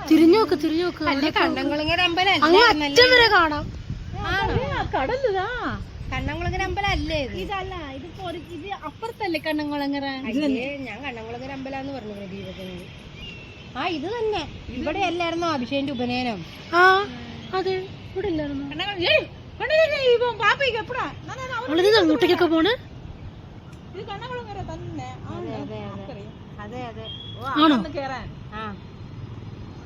തിരിഞ്ഞു നോക്ക് കണ്ണംകുളങ്ങര അമ്പലം വരെ കാണാം. കടലുതാ കണ്ണംകുളങ്ങര അമ്പലം അല്ലേ ഇതല്ല, ഇത് അപ്പുറത്തല്ലേ കണ്ണംകുളങ്ങര? ഞാൻ കണ്ണംകുളങ്ങര അമ്പലം പറഞ്ഞു ദീപത്തിന്. ആ ഇത് തന്നെ, ഇവിടെ അല്ലായിരുന്നോ അഭിഷേകിന്റെ ഉപനയനം? ആ അതെ, ഇവിടെ ഇല്ലായിരുന്നു. അങ്ങോട്ടേക്കൊക്കെ പോണ്. അതെ അതെ ആണോ? ആ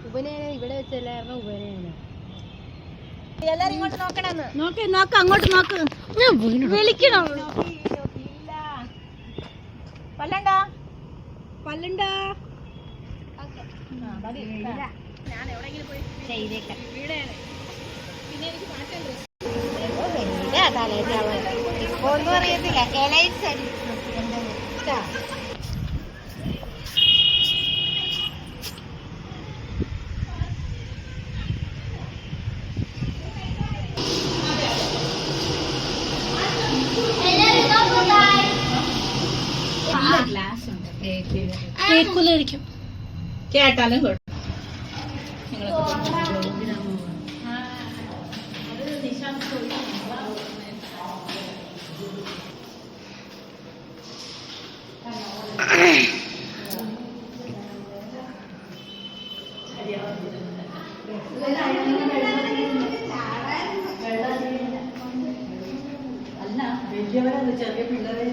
ഉപനയനം ഇവിടെ വെച്ചല്ലായിരുന്നു ഉപനയനം. എല്ലാരും ഇങ്ങോട്ട് നോക്കണെന്ന് നോക്ക് അങ്ങോട്ട് നോക്ക്. ഞാൻ വിളിക്കണം. പല്ലണ്ടാ ഞാൻ എവിടെയെങ്കിലും പോയി ചെയ്തേക്കാം. ഇപ്പൊ ഒന്നും അറിയത്തില്ല. എലൈറ്റ്സ് കേൾക്കൂലായിരിക്കും. കേട്ടാലും ചെറിയ പിള്ളേരെ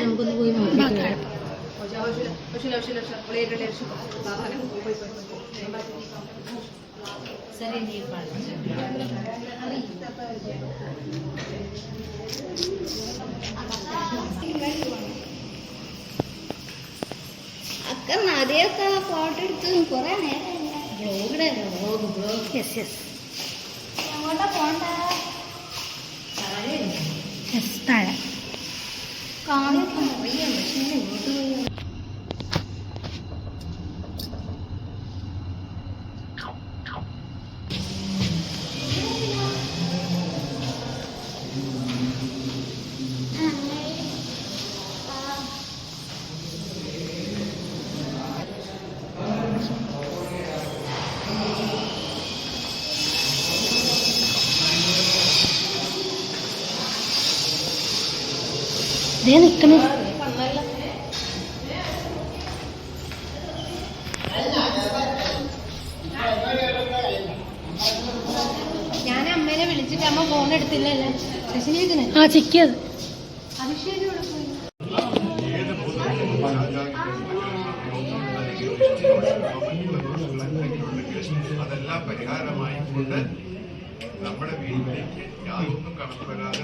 നമുക്കൊന്ന് പോയി നോക്കാം. അക്ക നദിയൊക്കെ ഫോട്ടോ എടുത്ത് കൊറേ നേരം എങ്ങോട്ടാ പോണ്ട? താഴെ കാണൊക്കെ അറിയാം, പക്ഷെ ഇങ്ങോട്ട് പോയി നിക്കണേ. ഞാൻ അമ്മേനെ വിളിച്ചിട്ട് അമ്മ ഫോൺ എടുത്തില്ലല്ലേ? ആ ചെക്കിയത്. അഭിഷേക് ഇവിടെ പോയി. അതെല്ലാം പരിഹാരമായി കൊണ്ട് നമ്മുടെ വീട്ടിലേക്ക് യാതൊന്നും കടന്നു വരാതെ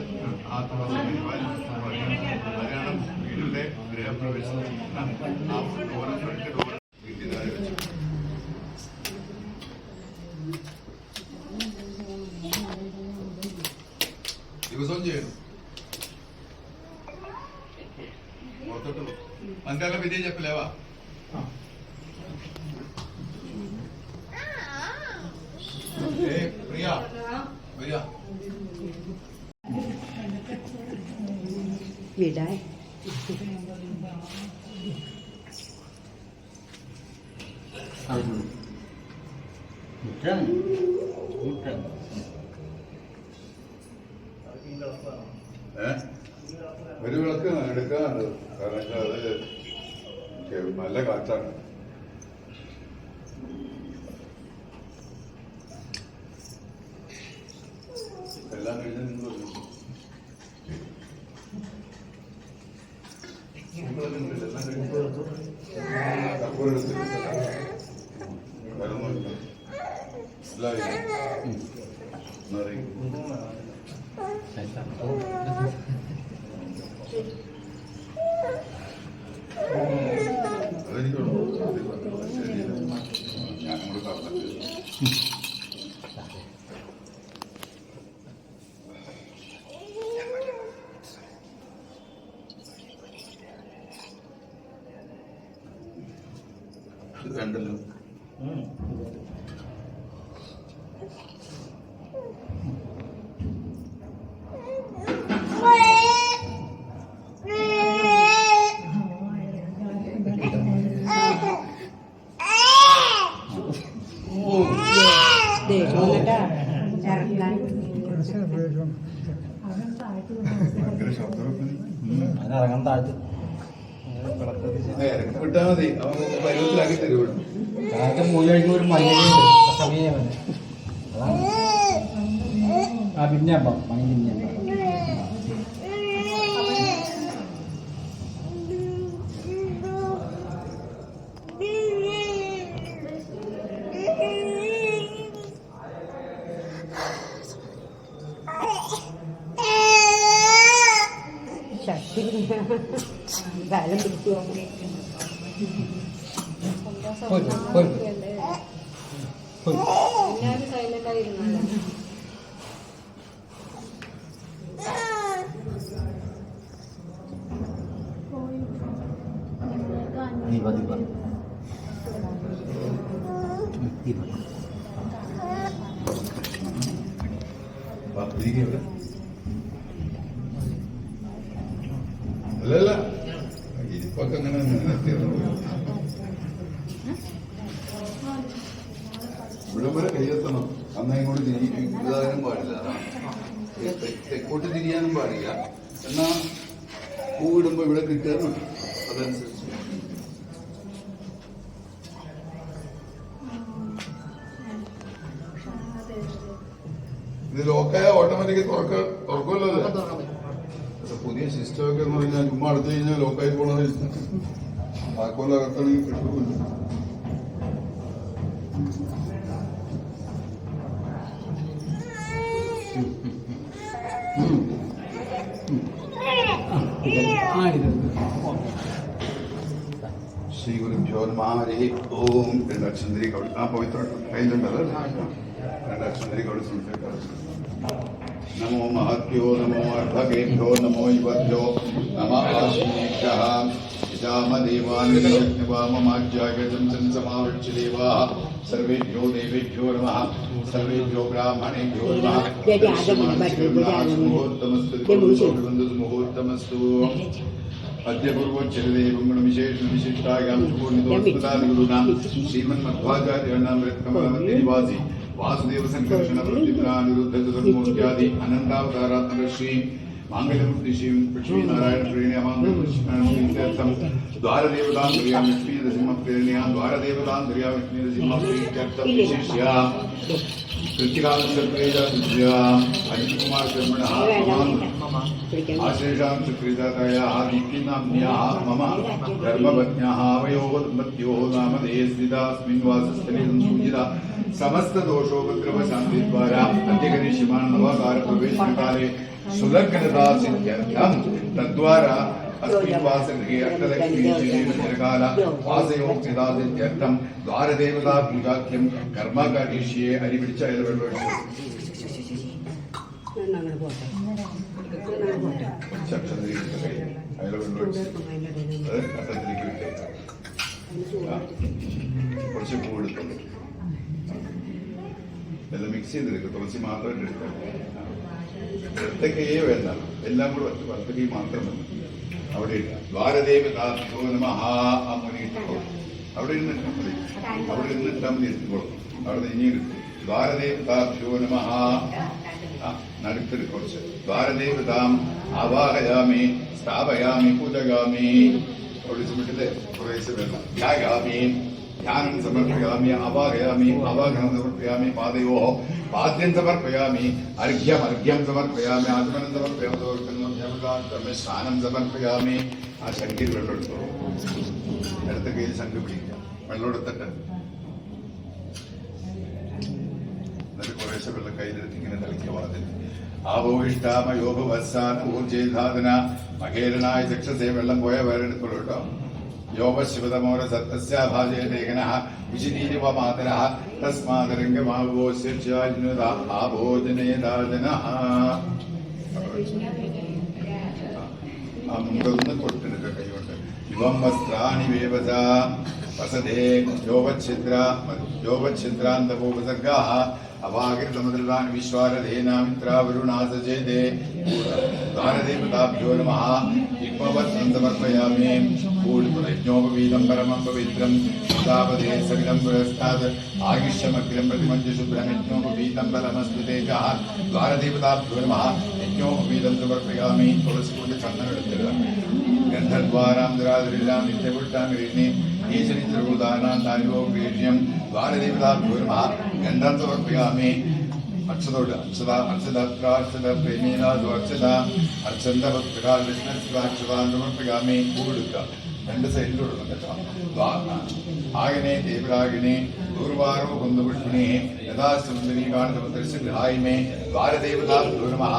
ആ ദിവസം അതിനാണ് വീട്ടിലെ ഗൃഹപ്രവേശനം ഓരോരുത്തർക്ക് വീട്ടിൽ വെച്ചു. ദിവസവും ചെയ്യണം. പുറത്തോട്ട് മന്ദാലം വിജയം చెప్పలేవా? പ്രിയ വരിക. വിടാൻ ഒരു വിളക്ക് എടുക്കാറുണ്ട്. കാരണം അത് നല്ല കാറ്റാണ്. എല്ലാം കഴിഞ്ഞ് നിങ്ങൾ കപ്പൂരെടുത്ത് വരുന്നുണ്ട്. അതെനിക്കുള്ളൂ. ഞാനങ്ങോട്ട് പറഞ്ഞിട്ട് കണ്ടല്ലോ. ഭയങ്കര ശബ്ദമൊക്കെ അതിനിറങ്ങാൻ താഴ്ത്തു വിട്ടാൽ മതി. അവൻ പരുവത്തിലാക്കി തരുവാണ്. താഴത്തെ മൂലി കഴിക്കുമ്പോൾ ഒരു മൈനുണ്ട് സമയം അതാണ്. ആ പിന്നെ പണി പിന്നെ കാലം പിടിച്ചു എല്ലാവരും സൈലന്റ് ആയിരുന്നല്ലോ. അല്ലല്ല, ഇരിപ്പൊക്കെ അങ്ങനെ നിർത്തിയിരുന്നു. ഇവിടെ വരെ കയ്യെത്തണം. അന്ന് ഇങ്ങോട്ട് ഇതാകാനും പാടില്ല, തെക്കോട്ട് തിരിയാനും പാടില്ല. എന്നാ പൂവിടുമ്പോ ഇവിടെ കിട്ടാറുണ്ട്. അതനുസരിച്ച് ഇത് ലോക്കായ ഓട്ടോമാറ്റിക് തുറക്കുമല്ലോ. പുതിയ സിസ്റ്റം ഒക്കെ എന്ന് പറഞ്ഞാൽ ചുമ്മാ അടുത്ത് കഴിഞ്ഞാൽ ലോക്കായി പോണത്. താക്കോലകത്താണെങ്കിൽ കിട്ടുമില്ല. ശ്രീ ഗുരുഭ്യോ നമഃ. ഓം. രണ്ടക്ഷന്തരി കവിൾ ആ പവിത്ര കയ്യിലുണ്ടല്ലോ. രണ്ടക്ഷന്തരി കവിൾ സംശയിക്കാം. നമോ മഹത്യോ നമോ അർഭകേഭ്യോ നമോ യുവഭ്യോ നമ ആശീനേഭ്യഃ ിവാമമാജ്യാഗമാവിക്ഷദേവാ സർവേഭ്യോ ദേവേഭ്യോ നമഃ. സർവേഭ്യോ ബ്രാഹ്മണേഭ്യോ നമഃ. മുഹൂർത്തമസ്തു. അദ്യപൂർവോച്ചരദേവം ഗുണവിശേഷവിശിഷ്ടായാം പൂർണിതോസ്മൃതാദിഗുരുണാം ശ്രീമന്മധ്വാചാര്യാണാം രത്കമലമധ്യനിവാസി വാസുദേവ സംഘർഷണ പ്രതിജ്ഞാനിരുദ്ധ ചതുർമൂർത്യാദി അനന്താവതാരാത്മക ശ്രീ മാംഗല്യമുക്തി ശ്രീ ലക്ഷ്മീനാരായണ പ്രീണിയമാം ദ്വാരദേവതാന്തര്യാം ലക്ഷ്മീനരസിംഹപ്രേരണ്യാം ദ്വാരദേവതാന്തര്യാം ലക്ഷ്മീനരസിംഹപ്രീത്യർത്ഥം വിശിഷ്യ കൃത്യകാലം അജിത്കുമാർ ശർമ്മണഃ ആശേഷാം സുക്രീതാതയാഃ ദീപ്തിനാമ്ന്യാഃ മമ ധർമ്മപത്ന്യാഃ അവയോः ദമ്പത്യോः നാമധേയേ സ്ഥിതാസ്മിन् വാസസ്ഥലേ സംസൂചിത സമസ്തദോഷോപദ്രവശാന്തിദ്വാരാ അദ്യകരിഷ്യമാൺ നവാകാരപ്രവേശനകാലേ സുലഗ്നതാ സിദ്ധ്യർത്ഥം തദ്വാരാ अस्मिन् वासगृहे अष्टलक्ष्मीकाल वासयोक्तिदादित्यर्थं द्वारदेवता पूजाख्यं कर्म करिष्ये अरिपिടിച്ച കുറച്ച് പൂ എടുത്തുള്ളൂ. എല്ലാം മിക്സ് ചെയ്തെടുക്കും. തുളസി മാത്രം എടുക്കാം. എടുത്തൊക്കെയേ വേണ്ട, എല്ലാം കൂടെ വറുത്തക്കൈ മാത്രം മതി. അവിടെ ദ്വാരദേവതാഭ്യോ നമഃ. ആ മുനി ഇട്ടോളൂ. അവിടെ ഇരുന്നിട്ടാൽ മതി. അവിടെ ഇരുന്നിട്ടാൽ മതി. എടുത്തോളൂ. അവിടെ ഇനി എടുത്തു. ദ്വാരദേവതാഭ്യോ നമഃ. നടുക്കൊരു കുറച്ച് ദ്വാരദേവതാം ആവാഹയാമി സ്ഥാപയാമി പൂജയാമി. വിളിച്ചുവിട്ടില്ലേ കുറേശ്ശെ വെള്ളം. ധ്യായാമി ധ്യാനം സമർപ്പയാമി ആവാഹയാമി ആവാഹനം സമർപ്പയാമി പാദയോ പാദ്യം സമർപ്പയാമി അർഘ്യം സമർപ്പയാമി ആചമനം സമർപ്പയാമി സ്നാനം സമർപ്പയാമി. ആ ശംഖിൽ വെള്ളം എടുത്തോളൂ. അടുത്ത കയ്യിൽ ശംഖ് പിടിക്കാം. വെള്ളം എടുത്തിട്ട് എന്നിട്ട് കുറേശ്ശെ വെള്ളം കയ്യിലെടുത്ത് ഇങ്ങനെ തളിക്കുക. വാതിൽ ആവോഹിഷ്ടാമയോപവസാന ഊർജേധാതന മകേരനായ ചക്ഷസേ. വെള്ളം പോയാൽ വേറെ എടുത്തോളൂ കേട്ടോ. യോഗശിവതമോര സത്തസ്യാഭാജയ ലേഖനഃ വിശദീരിവ മാതരഃ തസ്മാദരംഗമാവോസ്യജ്ഞാനുത ആഭോജനേദാജനഃ. ആ മുണ്ടൊന്ന് കൊടുത്തിട്ട് കൈകൊണ്ട് ഇവം വസ്ത്രാണി വേവസ वसते योगच्छिद्रान्तपोपसर्गाः अभागिरतमदृतान् विश्वारधेनामित्रावरुणासचेदे दानदेवताभ्यो नमः इक्मवत्सं समर्पयामि पूर्णयज्ञोपवीतं परमं पवित्रं तापदे सविदं पुरस्तात् आयुष्यमग्रं प्रतिमञ्जुशुभ्रमयज्ञोपवीतं बलमस्तु तेजः द्वारदेवताभ्यो नमः यज्ञोपवीतं समर्पयामि तुलसीकुण्डचन्दनमित्तरं गन्धद्वारां दुरादरिलां नित्यपुष्टां गिरिणि ईशनित्रभूतानां दारिवोग्रेष्यं द्वारदेवताभ्यो नमः गन्धं समर्पयामि अक्षतोड अक्षदाक्षद प्रेमेन अक्षद अर्चन्दभक्तिकाल विष्णुस्वाक्षदान् समर्पयामि पूडुक രണ്ട് സൈഡിൽ കൊടുക്കണം കേട്ടോ. ആഗനെ ദേവരാഗിനെ ദൂർവാരോ കുന്ദപുഷ്പിണി യഥാസുന്ദരി കാണുന്നേ ദ്വാരദേവതാഭ്യോ നമഃ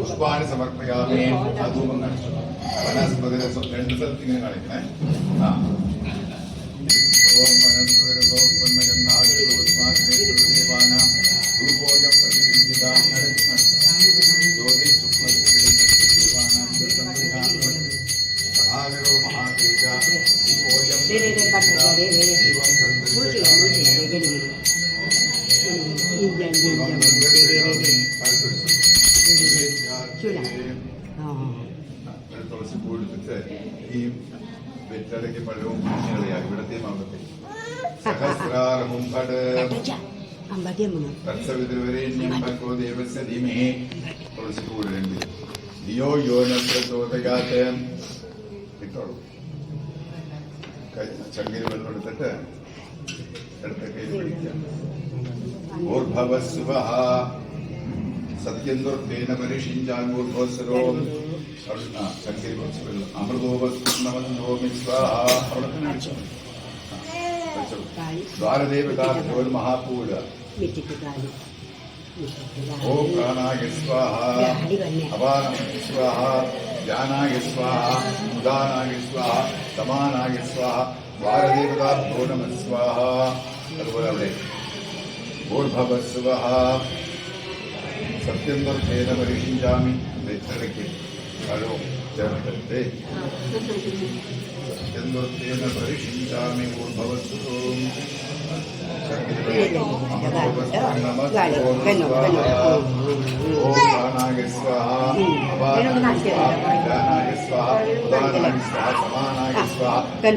പുഷ്പാണി സമർപ്പയാമി. ധൂപം കാണിച്ചു വനസ്പതി രണ്ട് സ്ഥലത്ത് ഇങ്ങനെ കാണിക്കണേ. ഓം വനസ്പതിരസോത്പന്നഗന്ധാദേവാനാം ധൂപോയ പ്രതിഗൃഹ്യത ജ്യോതി ശുക്ലദേവാനാം സഹാഗരോ മഹാതേജ ദീപോയം ദീപം തുളസി പൂടുത്തിട്ട് ഈ വെറ്റടയ്ക്ക് പഴവും കളയാ ഇവിടത്തെ മാമ്പത്തെ സഹസ്രാരമും കട് തത്സവിതുവരേണ്യം ഭഗവോ ദേവസ്യ ധീമഹി. തുളസി പൂടുണ്ട് ധിയോ യോ ന പ്രചോദയാത് ഇട്ടോളൂ. ചങ്കരി വെള്ളം എടുത്തിട്ട് ഇടത്തെ കയ്യിൽ പിടിക്കാം. ഊർഭവസ്വഃ സത്യം ദുർത്തേന പരിഷിഞ്ചാൻഭൂർഭോസ്വരോ ചങ്കരി കുറച്ച് വെള്ളം അമൃതോപസ്നമോ സ്വാഹ. അവിടെ തന്നെ അടിച്ചു ദ്വാരദേവതാഭ്യോ മഹാപൂജ. ഓം പ്രാണായ സ്വാഹ അപാനായ സ്വാഹ ധ്യാനായ സ്വാഹ ഉദാനായ സ്വാഹ സമാനായ സ്വാഹ ദ്വാരദേവതാഭ്യോ നമഃ സ്വാഹ. അതുപോലെ അവിടെ ഊർഭവസ്വഃ സത്യം ദർഭേന പരിഷിഞ്ചാമി. ഇടയ്ക്ക് പഴവും ചേർത്തിട്ട് സത്യം ദർഭേന പരിഷിഞ്ചാമി ഊർഭവസ്വം.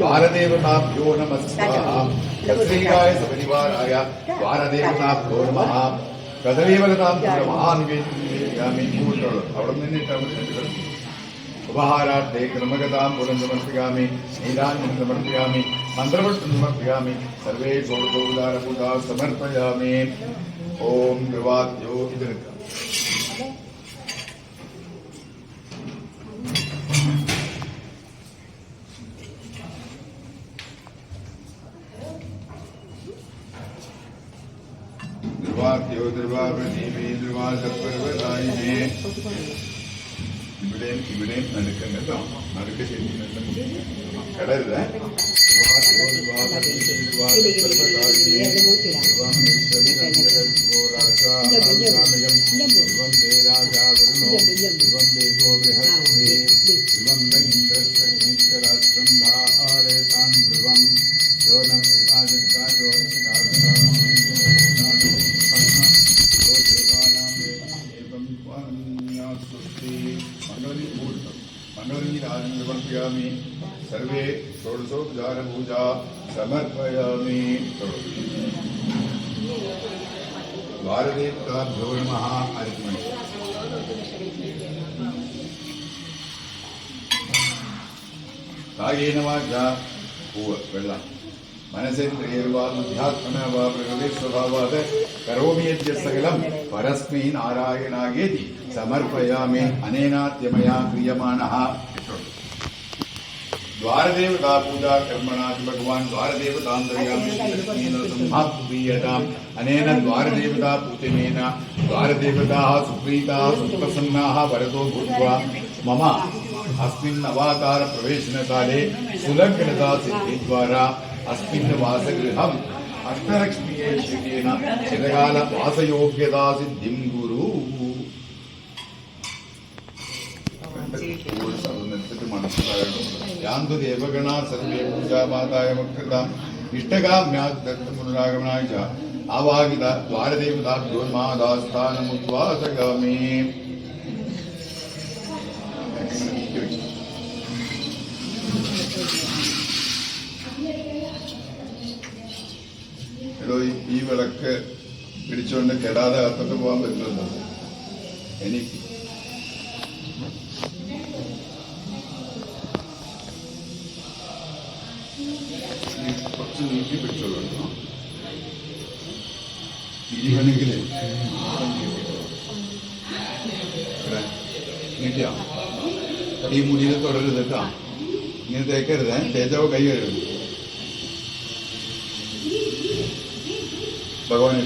ദ്വാരദേവതാഭ്യോ നമഃ സ്വാഹ. കത്രീകായ സപരിവാരായ ദ്വാരദേവതാഭ്യോ നമഃ. കദലീവലതാഭ്യോ മഹാനിവേദ്യാമി. അവിടെ നിന്നിട്ടാണ് ഉപഹാരാർത്ഥേ ക്രമഗതാം പുരം സമർപ്പയാമി. നീലാഞ്ജനം സമർപ്പയാമി. മന്ത്രപുഷ്പം സമർപ്പയാമി. സർവേ ഷോഡശോപചാരപൂജാ സമർപ്പയാമി. ഓം ധ്രുവാദ്യോ ഇതെടുക്കാം. ധ്രുവാദ്യോ ധ്രുവാവ്രതീമേ ധ്രുവാസപർവതായിമേ. ഇവിടെയും നടുക്കണ്ട കേട്ടോ. നടുക്ക് ശരിക്കുന്നുണ്ട് കിടരുത്. സമർപ്പയാമി. സർവേ ഷോഡശോപചാരപൂജാ സമർപ്പയാമി. ദ്വാരദേവതാഭ്യോ നമഃ. അരിമണി കായേന വാചാ പൂവ് വെള്ളം മനസേന്ദ്രിയർവാ ബുദ്ധ്യാത്മനാ വാ പ്രകൃതി സ്വഭാവാത് കരോമി യദ്യ സകലം പരസ്മൈ നാരായണായേതി സമർപ്പയാമി. അനേനാദ്യമയാ ക്രിയമാണഃ. ദ്വാരദേവതാ പൂജാ കർമ്മണാതി ഭഗവാൻ ദ്വാരദേവതാന്തര്യാമീയതാം. അനേന ദ്വാരദേവതാ പൂജനേന ദ്വാരദേവതാ സുപ്രീതാ സുപ്രസന്നാ വരദോ ഭൂത്വാ മമ അസ്മിൻ അവതാര പ്രവേശനകാലേ സുലഗ്നതാ സിദ്ധിദ്വാരാ അസ്മിൻ വാസഗൃഹം അഷ്ടലക്ഷ്മീയേന ചിരകാല വാസയോഗ്യതാ സിദ്ധിം ഗുരു. മനസ്സിലാകണം. യാന്തു ദേവഗണാ സർവേ പൂജാമാതായ മകൃതാം ഇഷ്ടകാമ്യാഗമനായ ആവാഹിത ദ്വാരദേവതാസ്ഥാനമുദ്വാസഗാമി. എടോ, ഈ വിളക്ക് പിടിച്ചുകൊണ്ട് കെടാതെ അകത്തോട്ട് പോകാൻ പറ്റുമല്ലോ എനിക്ക്. കുറച്ച് നീക്കി പിടിച്ചോളൂ. ഇരിവണെങ്കിലേ നീട്ടിയാ ഈ മുടിയിൽ തുടരുത് കേട്ടോ. ഇങ്ങനെ തേക്കരുത്, തേച്ചാവ് കൈ കഴുകരുത്. ഭഗവാനെ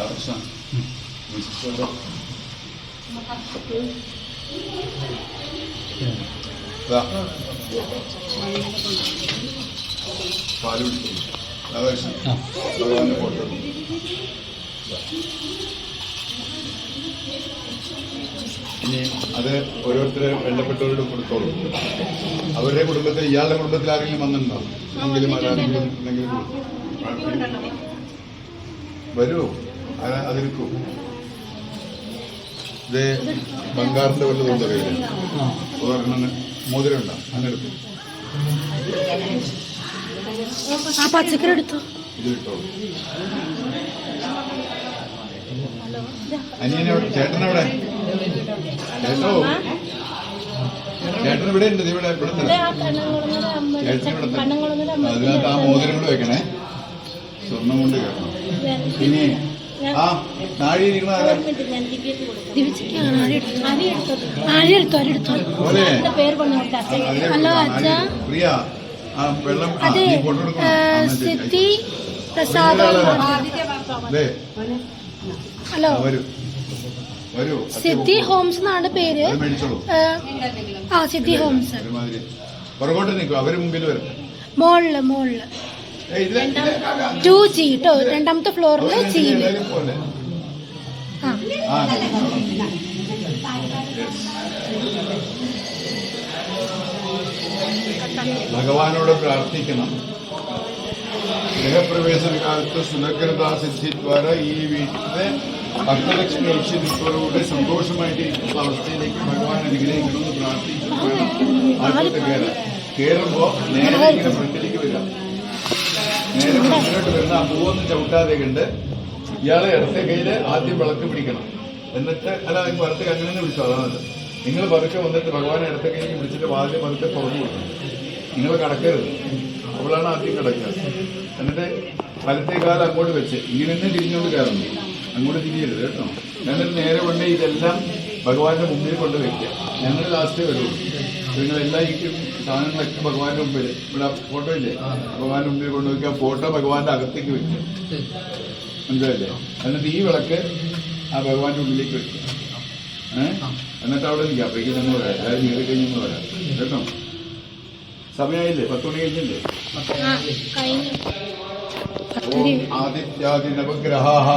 കൃഷ്ണ പാല് പിടിച്ചു ഭഗവാന്റെ ഫോട്ടോ. ഇനി അത് ഓരോരുത്തരെ വേണ്ടപ്പെട്ടവരോട് കൊടുത്തോളൂ. അവരുടെ കുടുംബത്തിൽ, ഇയാളുടെ കുടുംബത്തിൽ ആരെങ്കിലും വന്നിട്ടുണ്ടോ? എങ്കിലും ആരെങ്കിലും എന്തെങ്കിലും വരുമോ? അതിരിക്കൂ. ഇത് ബംഗാറിന്റെ വല്ലതുണ്ടോ കയ്യിൽ? ഉദാഹരണം മോതിരം ഉണ്ടോ? അങ്ങനെടുത്തു. പച്ചക്കറി എടുത്തു. ഇത് ഇട്ടോളൂ. അനിയനെവിടെ? ചേട്ടനെവിടെ? ചേട്ടോ, ചേട്ടൻ ഇവിടെ ഉണ്ട്. ഇവിടെ ചേട്ടൻ ഇവിടെ അതിനകത്ത് ആ മോതിരം കൂടെ വെക്കണേ. സ്വർണം കൊണ്ട് കേട്ടോ. ഇനി ആ നാഴി ഇരിക്കണ പ്രിയ ആ വെള്ളം ഫോട്ടോ ഹലോ, വരൂ. സിദ്ധി ഹോംസ് എന്നാണ് പേര്. ആ, സിദ്ധി ഹോംസ്. പുറകോട്ട് നിൽക്കും, അവര് മുമ്പിൽ വരും. മോളില് 2G കേട്ടോ, രണ്ടാമത്തെ ഫ്ലോറില് G. ഭഗവാനോട് പ്രാർത്ഥിക്കണം. ഗൃഹപ്രവേശന കാലത്ത് സുലഗ്രതാ സിദ്ധിദ്വാര ഈ വീട്ടിലെ ഭക്തലക്ഷ്മി ഐശ്വര്യത്തോടുകൂടി സന്തോഷമായിട്ടിരിക്കുന്ന അവസ്ഥയിലേക്ക് ഭഗവാൻ അനുഗ്രഹിക്കണമെന്ന് പ്രാർത്ഥിച്ചിട്ട് വേണം ആദ്യത്തെ കയറാൻ. കയറുമ്പോ നേരെ ഇങ്ങനെ ഫ്രണ്ടിലേക്ക് വരിക. നേരെ മുന്നോട്ട് വരുന്ന അമ്പൂവൊന്നും ചവിട്ടാതെ കണ്ട് ഇയാളെ ഇടത്തെ കയ്യില് ആദ്യം വിളക്ക് പിടിക്കണം. എന്നിട്ട് അല്ല, വലത്തെ അങ്ങനെ വിളിച്ചു. അതാണ് നിങ്ങൾ പതുക്കെ വന്നിട്ട് ഭഗവാനെ ഇടത്തെ കയ്യിൽ പിടിച്ചിട്ട് വാതിൽ പതുക്കെ തുറന്നു കൊടുക്കണം. നിങ്ങൾ കടക്കരുത്, അവളാണ് ആദ്യം കിടക്കുക. എന്നിട്ട് വലത്തെ കാലം അങ്ങോട്ട് വെച്ച് ഇങ്ങനെ തന്നെ തിരിഞ്ഞുകൊണ്ട് കയറുന്നു. അങ്ങോട്ട് തിരിയരുത് കേട്ടോ. എന്നിട്ട് നേരെ കൊണ്ട് ഇതെല്ലാം ഭഗവാന്റെ മുമ്പിൽ കൊണ്ട് വെക്കുക. ഞങ്ങൾ ലാസ്റ്റ് വരുള്ളൂ. നിങ്ങളെല്ലാം ഈ സാധനങ്ങളൊക്കെ ഭഗവാന്റെ മുമ്പിൽ, ഇവിടെ ഫോട്ടോ ഇല്ലേ, ഭഗവാന്റെ മുമ്പിൽ കൊണ്ടുവയ്ക്കുക. ഫോട്ടോ ഭഗവാന്റെ അകത്തേക്ക് വെക്കുക. മനസ്സിലല്ലേ? എന്നിട്ട് ഈ വിളക്ക് ആ ഭഗവാന്റെ ഉള്ളിലേക്ക് വെക്കുക. എന്നിട്ട് അവിടെ നിൽക്കുക. അപ്പോഴേക്ക് നമ്മൾ വരാം. എല്ലാവരും കയറി കഴിഞ്ഞ് വരാം കേട്ടോ. സമയമായില്ലേ? 10 മണി കഴിഞ്ഞില്ലേ? ഓം ആദിത്യാദി നവഗ്രഹാഃ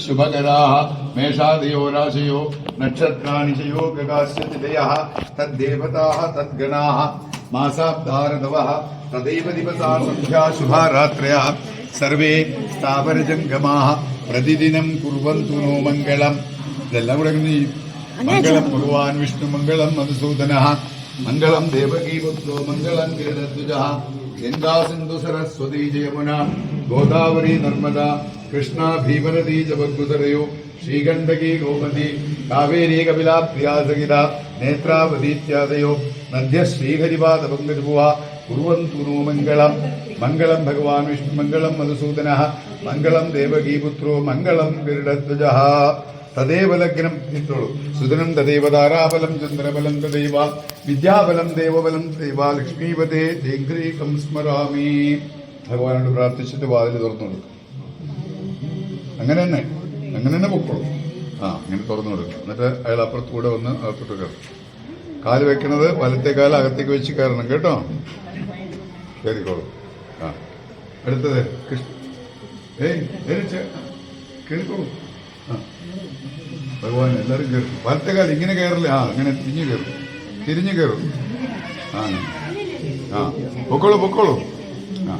ശുഭകരാഃ മേഷാദയോ രാശയോ നക്ഷത്രാണി ചയോ ഗഗാസ്യ തിഥയഃ തദ്ദേവതാഃ തദ്ഗണാഃ മാസാബ്ദാരതവഃ തദൈവ ദിവസാ സന്ധ്യാ ശുഭാരാത്രയഃ സർവേ സ്ഥാവരജംഗമാഃ പ്രതിദിനം കുർവന്തു നോ മംഗളം. ഇതെല്ലാം കൂടെ മംഗളം ഭഗവാൻ വിഷ്ണു, മംഗളം മധുസൂദനഃ, മംഗളം ദേവകീപുത്രോ, മംഗളം ഗരുഡധ്വജഃ. ഗംഗാ സിന്ധു സരസ്വതി ജയമുന ഗോദാവരി നർമ്മദ കൃഷ്ണ ഭീമനദീ ജഗദ്ഗുതരയോ ശ്രീകണ്ഠകി ഗോമതി കാവേരി കപിലാപ്രിയാസകിത നേത്രാവതീത്യാദയോ മധ്യ ശ്രീഹരിപാദ പങ്കജഭുവ കുർവന്തു നോ മംഗളം. മംഗളം ഭഗവാൻ വിഷ്ണു, മംഗളം മധുസൂദനഃ, മംഗളം ദേവകീപുത്രോ, മംഗളം ഗരുഡധ്വജഃ. തദൈവ ലഗ്നം ഇട്ടോളൂ. സുതനം തദൈവ താരാബലം ചന്ദ്രബലം തദൈവ വിദ്യാബലം ദേവബലം തദൈവ ലക്ഷ്മീപതേ ദേഘ്രീകം സ്മരാമി. ഭഗവാനോട് പ്രാർത്ഥിച്ചിട്ട് വാതിൽ തുറന്നു കൊടുക്കും. അങ്ങനെ തന്നെ പൊക്കോളൂ. അങ്ങനെ തുറന്നു കൊടുക്കും. എന്നിട്ട് അയാൾ അപ്പുറത്തുകൂടെ വന്ന് അകത്തോട്ട് കയറും. കാല് വെക്കണത് വലത്തെ കാല് അകത്തേക്ക് വെച്ച് കയറണം കേട്ടോ. കയറിക്കോളൂ. അടുത്തത് കയറിക്കോളൂ. ഭഗവാൻ എല്ലാവരും കയറും. വലത്തെ കാലം ഇങ്ങനെ കയറില്ല. അങ്ങനെ തിരിഞ്ഞു കയറും. തിരിഞ്ഞു കയറും. ആ ആ പൊക്കോളൂ പൊക്കോളൂ. ആ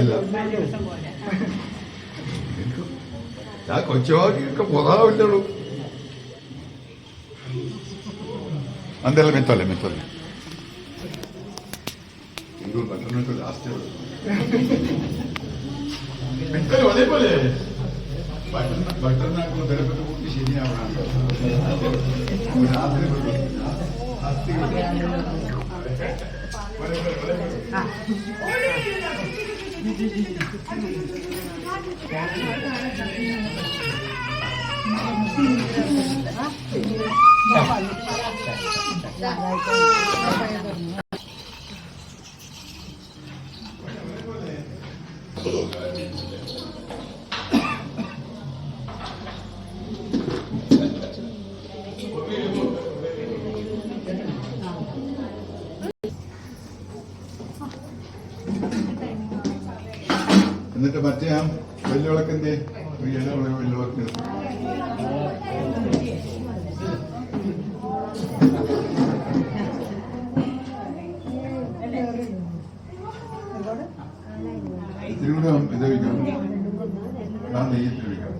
അല്ല ഞാൻ കൊച്ചുവാക്കിയൊക്കെ പൊതാവില്ലുള്ളൂ. അന്തല്ല മെത്തല്ലേ മെത്തല്ലേ പറ്റണൊക്കെ ലാസ്റ്റ് മെത്തലും അതേപോലെ ബട്ടറിനായിട്ടുള്ള ബലപ്പെട്ട് കൂട്ടി ശരിയാവണം. രാത്രി എന്നിട്ട് മറ്റേ ആ വലിയ വിളക്കെന്തേ വലിയ വിളക്ക് ഇത്തിരി കൂടെ ഇത് വയ്ക്കണം. ആ നെയ്യത്തിന് വയ്ക്കണം.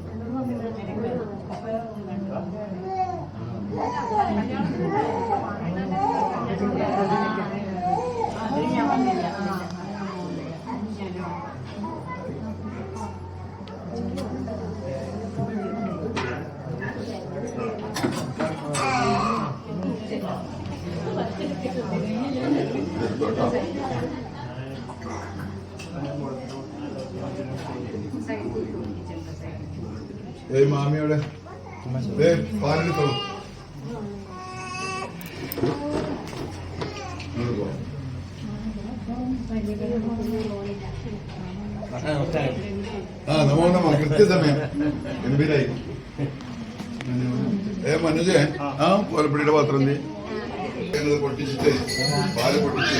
മാമിയോടെ പാലെടുത്തോളൂ. ആ നമോ നമോ. കൃത്യസമയം ഗംഭീരായി. മനുജേ ആ ഓലപ്പടിയുടെ പാത്രം നീ പൊട്ടിച്ചിട്ട് പാല് പൊട്ടിച്ച്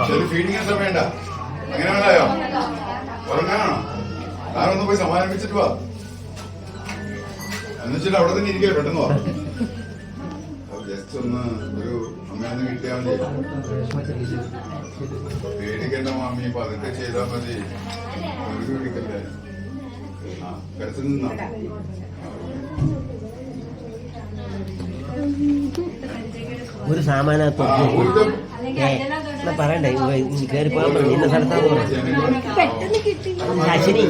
ശരി ഫീഡിങ് സമയണ്ട. അങ്ങനെ വേണ്ടായോ? ഉറങ്ങാനാണോ? ഞാനൊന്ന് പോയി സമാധാനിപ്പിച്ചിട്ട് വാ. എന്നുവെച്ചിട്ട് അവിടെ തന്നെ ഇരിക്കുക. പെട്ടെന്ന് വാ. ജസ്റ്റ് ഒന്ന് ഒരു അമ്മയൊന്ന് കിട്ടിയാൽ മതി. പേടിക്കേണ്ട മാമി. ഇപ്പൊ അതൊക്കെ ചെയ്താൽ മതി. ഒരു പേടിക്കല്ലേ. ആ കരച്ചിൽ നിന്നാ ഒരു സാമാന പറയണ്ടേ കയറി പോകാൻ പറഞ്ഞു. ഇന്ന സ്ഥലത്താന്ന് പറഞ്ഞു. ശശിനി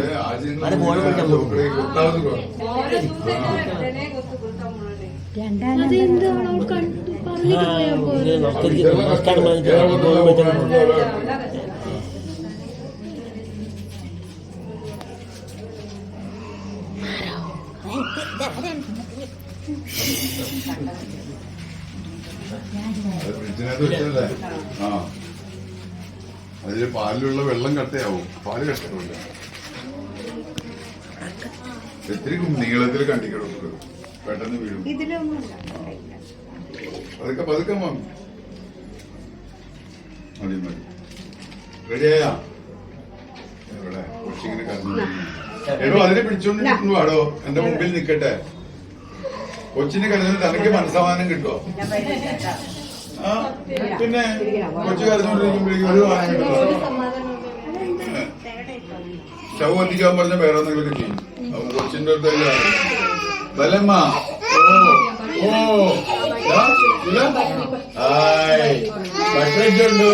അത് ഫോൺ വിളിച്ചാൽ നമസ്കാരം ഫ്രിഡ്ജിനകത്ത് വെച്ചതല്ലേ? ആ അതില് പാലിലുള്ള വെള്ളം കട്ടയാവും. പാല് കട്ടയാവില്ല. ഒത്തിരി നീളത്തിൽ കണ്ടിക്കണം. പെട്ടെന്ന് വീഴും. പതുക്കെ പതുക്കെ മാമി. മതി മതി. റെഡിയായാ? എവിടെ കൊച്ചിങ്ങനെ കറങ്ങി. എടോ അതിനെ പിടിച്ചോണ്ട് വാടോ. എന്റെ മുമ്പിൽ നിക്കട്ടെ. കൊച്ചിനെ കരുതുന്നത് തനിക്ക് മനസ്സമാധാനം കിട്ടുമോ? ആ പിന്നെ കൊച്ചു കരുതുകൊണ്ടിരിക്കുമ്പോഴേക്കും ഒരു വാഹനം കിട്ടുമോ? സ്റ്റവ് കത്തിക്കാൻ പറഞ്ഞ വേറെ എന്തെങ്കിലും ചെയ്യും. അപ്പൊ കൊച്ചിന്റെ അടുത്ത് ബലമ്മ. ഓ ഓ ബട്ടറുണ്ടോ?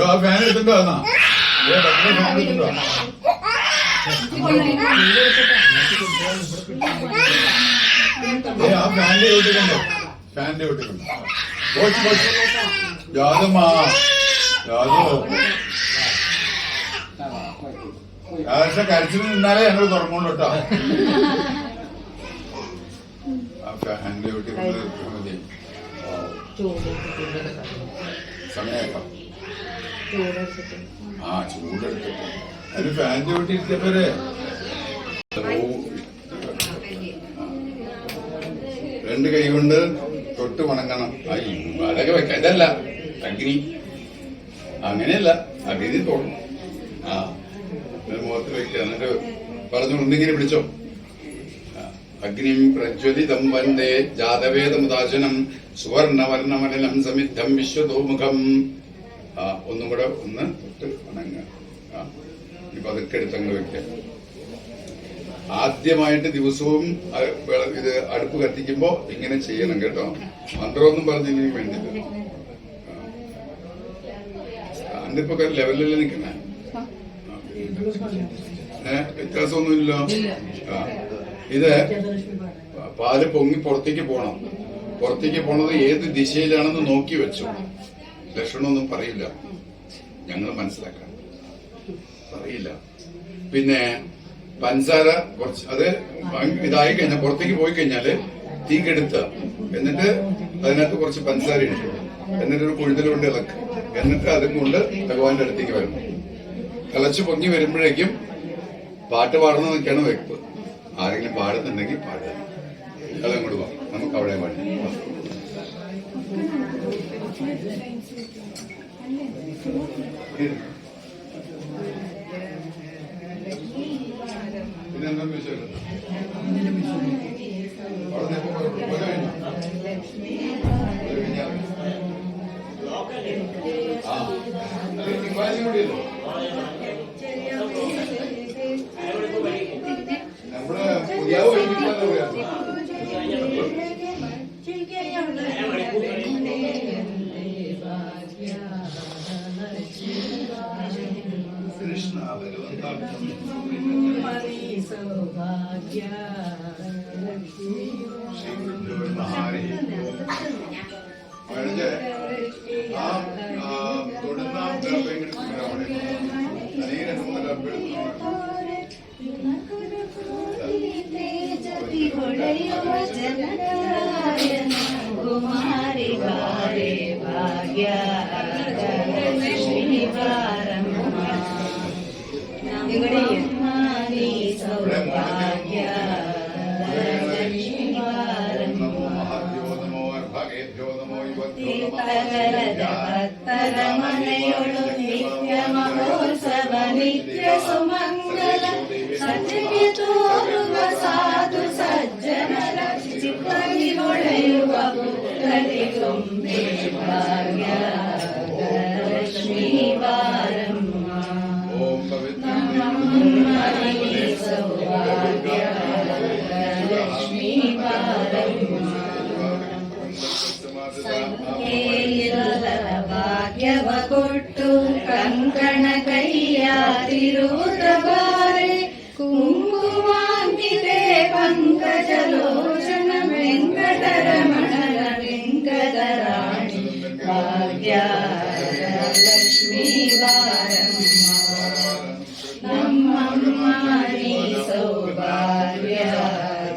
ആ ഫാൻ എടുത്തിട്ടോ? എന്നാ ഫാൻ എടുത്തിട്ടോ? ആ ഫാൻ്റെ ചോട്ടിട്ടുണ്ടോ? ഫാൻ്റെ ചോട്ടിട്ടുണ്ടോ? യാദമ്മാ യാദോ ആവശ്യം കരച്ചിൽ നിന്നാലേ ഞങ്ങൾ തുറങ്ങോണ്ട് കേട്ടോ. ആ ഫാൻ്റെ ചോട്ടി മതി. സമയം ആ ചൂടെടുത്തിട്ട് അതിന് ഫാൻ ചോട്ടി ഇരിക്കപ്പോരെ 2 കൈ കൊണ്ട് തൊട്ട് വണങ്ങണം. അതൊക്കെ വെക്കാം. ഇതല്ല അഗ്നി, അങ്ങനെയല്ല, അഗ്നി തൊടണം. മുഖത്ത് വെക്കുക. എന്നിട്ട് പറഞ്ഞു ഒന്നിങ്ങനെ പിടിച്ചോ. അഗ്നിം പ്രജ്വലിതം വന്ദേ ജാതവേദമുദാശനം സുവർണവർണ്ണമലിനം സമിദ്ധം വിശ്വതോമുഖം. ഒന്നും കൂടെ ഒന്ന് തൊട്ട് വണങ്ങുക. ഇപ്പൊ അതൊക്കെ എടുത്തങ്ങ് വെക്കുക. ആദ്യമായിട്ട് ദിവസവും ഇത് അടുപ്പ് കത്തിക്കുമ്പോ ഇങ്ങനെ ചെയ്യണം കേട്ടോ. മന്ത്രമൊന്നും പറഞ്ഞില്ലെങ്കിൽ വേണ്ടില്ല. സ്റ്റാൻഡിപ്പോ ലെവലിൽ നിൽക്കണേ, വ്യത്യാസമൊന്നുമില്ലോ. ഇത് പാല് പൊങ്ങി പുറത്തേക്ക് പോണം. പുറത്തേക്ക് പോണത് ഏത് ദിശയിലാണെന്ന് നോക്കി വെച്ചു. ലക്ഷണമൊന്നും പറയില്ല, ഞങ്ങൾ മനസ്സിലാക്കാം, പറയില്ല. പിന്നെ പഞ്ചസാര കുറച്ച് അത് ഇതായി കഴിഞ്ഞാൽ പുറത്തേക്ക് പോയി കഴിഞ്ഞാല് തീ കെടുത്തുക. എന്നിട്ട് അതിനകത്ത് കുറച്ച് പഞ്ചസാര ഇട്ടു. എന്നിട്ടൊരു കുഴുതലുകൊണ്ട് ഇളക്കുക. എന്നിട്ട് അതും കൊണ്ട് ഭഗവാന്റെ അടുത്തേക്ക് വരണം. തിളച്ച് പൊങ്ങി വരുമ്പോഴേക്കും പാട്ട് പാടുന്നതൊക്കെയാണ് വെപ്പ്. ആരെങ്കിലും പാടുന്നുണ്ടെങ്കിൽ പാടുക. അതങ്ങോട്ട് പോകാം, നമുക്ക് അവിടെ പാടാം. പിന്നെന്താ വിഷയം? കൂടിയല്ലോ നമ്മള് പുതിയാവ് കഴിഞ്ഞിട്ടാണ് കൃഷ്ണ കുമാരി ഭാര്യ ഭാഗ്യ സൗഭാഗ്യ ഭക്തരമനയൊടു നിത്യമഹോത്സവ നിത്യ സുമംഗല സത്യതോറുവ സാധു സജ്ജനര ചിത്തനിലൊഴയുവ പുത്രലികുംബേ ഭാഗ്യ ലക്ഷ്മീ വാരമ്മ സൗഭാഗ്യ ലക്ഷ്മീ വാരമ്മ ಭಾಗ್ಯವ ಕೊಟ್ಟು ಕಂಕಣ ಕೈಯ ತಿರುವುದಬಾರೆ ಕುಂಕುಮಾಂಕಿತೆ ಪಂಕಜಲೋಚನ ವೆಂಕಟರಮಣನ ವೆಂಕಟರಾಣಿ ಭಾಗ್ಯ ಲಕ್ಷ್ಮೀ ವಾರಮ್ಮ ನಮ್ಮಮ್ಮ ನೀ ಸೌಭಾಗ್ಯ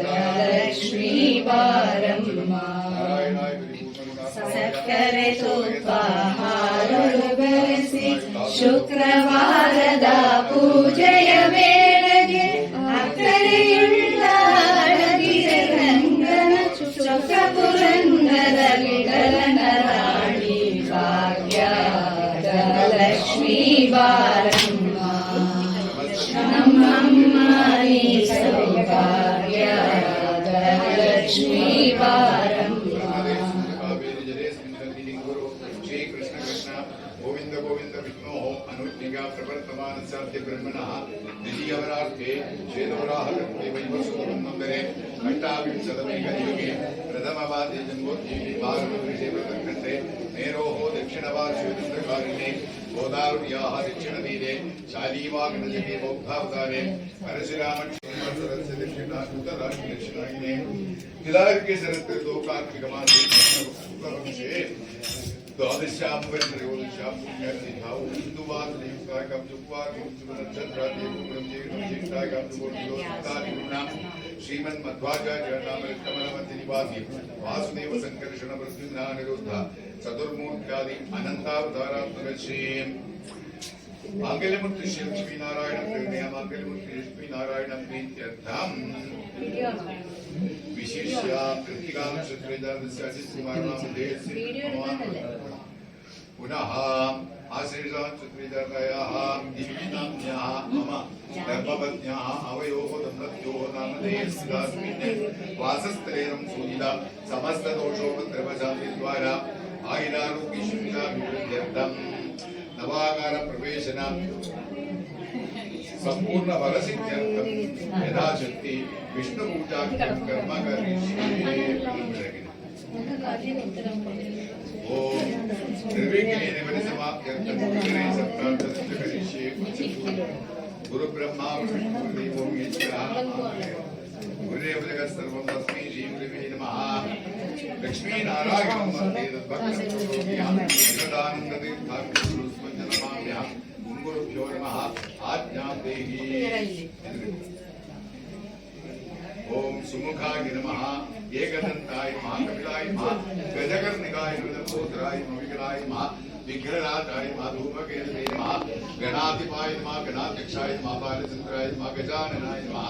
ಲಕ್ಷ್ಮೀ ವಾರಮ್ಮ ಸಕ್ಕರೆ ತುಪ್ಪ ಹಾಲು ಬೆರೆಸಿ ಶುಕ್ರವಾರದ ಪೂಜೆಯ ವೇಳೆಗೆ ಅಕ್ಕರೆಯುಳ್ಳ ಅಳಗಿರೆ ರಂಗನ ಚೊಕ್ಕ ಪುರಂದರ ವಿಠಲನ ರಾಣಿ ಭಾಗ್ಯ ಲಕ್ಷ್ಮೀ ವಾರಮ್ಮ ನಮ್ಮಮ್ಮ ನೀ ಸೌಭಾಗ್ಯ ಲಕ್ಷ್ಮೀ ವಾರಮ್ಮ गोविंद गोविंद विष्णो अनुज्ञा प्रवर्तमान साध्य ब्रह्मणः द्वितीयवरार्थे श्वेतवराह वैवस्वतमन्वन्तरे अष्टाविंशतमे कलियुगे प्रथमवादे जन्मोद्दीपे भारतवर्षे मेरोः दक्षिणवार्षिकारिणे गोदावर्याः दक्षिणतीरे शालीवागणजगे बौद्धावतारे परशुरामक्षेत्रस्य दक्षिणायने तिलार्के शरत् लोकार्किकमासे द्वादश्याम त्रयोदश्याम पुण्यतिथौ हिन्दुवासयुक्ताकं चुक्वारं श्रीमन्मध्वाचार्यनामनिवासी वासुदेव संकर्षण प्रद्युम्नानिरुद्ध चतुर्मूर्त्यादि अनंतावतारात्मक श्री मंगलमूर्ति लक्ष्मी नारायण प्रणय मंगलमूर्ति लक्ष्मी नारायण प्रीत्यर्थम विशेष्य कृतिकां पुनः आश्रितां चतुर्विधतयाः दिव्यनाम्न्याः मम धर्मपत्न्याः अवयोः दम्पत्योः नामधेयस्मिन् वासस्थलेन सूचिता समस्तदोषोपद्रवशान्तिद्वारा आयुरारोग्यशुद्धाभिवृद्ध्यर्थं नवाकार प्रवेशन संपूर्ण फलसिद्ध्यर्थं यथाशक्ति विष्णुपूजा कर्म करिष्ये। ओम निर्विघ्नेन परिसमाप्त्यर्थं करिष्ये। गुरु ब्रह्मा विष्णु देवो महेश्वरः गुरुदेव जगत् सर्वं तस्मै श्री गुरुवे नमः। लक्ष्मी नारायणं वन्दे तद्भक्तदानन्दतीर्थाख्यं गुरुभ्यो नमः। आज्ञां देहि। ओम सुमुखाय नमः। एकदंताय नमः। कपिलाय नमः। गजकर्णिकाय नमः। गोत्राय नमः। विकलाय नमः। विघ्नराजाय नमः। धूमकेतवे नमः। गणाधिपाय नमः। गणाध्यक्षाय नमः। बालचंद्राय नमः। गजाननाय नमः।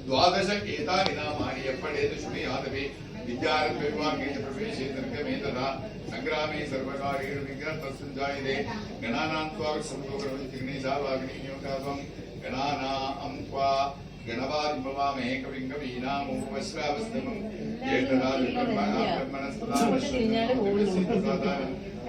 द्वादश एतानि नामानि यप्पडेत शृणुयादवे विद्यारम्भे विभागे च प्रवेशे तर्कमे तथा संग्रामे सर्वकारेण विघ्नस्तस्सञ्जायते। गणानां त्वा संतोषविघ्नेशावाग्नियोगावं गणानां त्वा गणवादिमवामहे कविं कवीनामुपश्रावस्तमं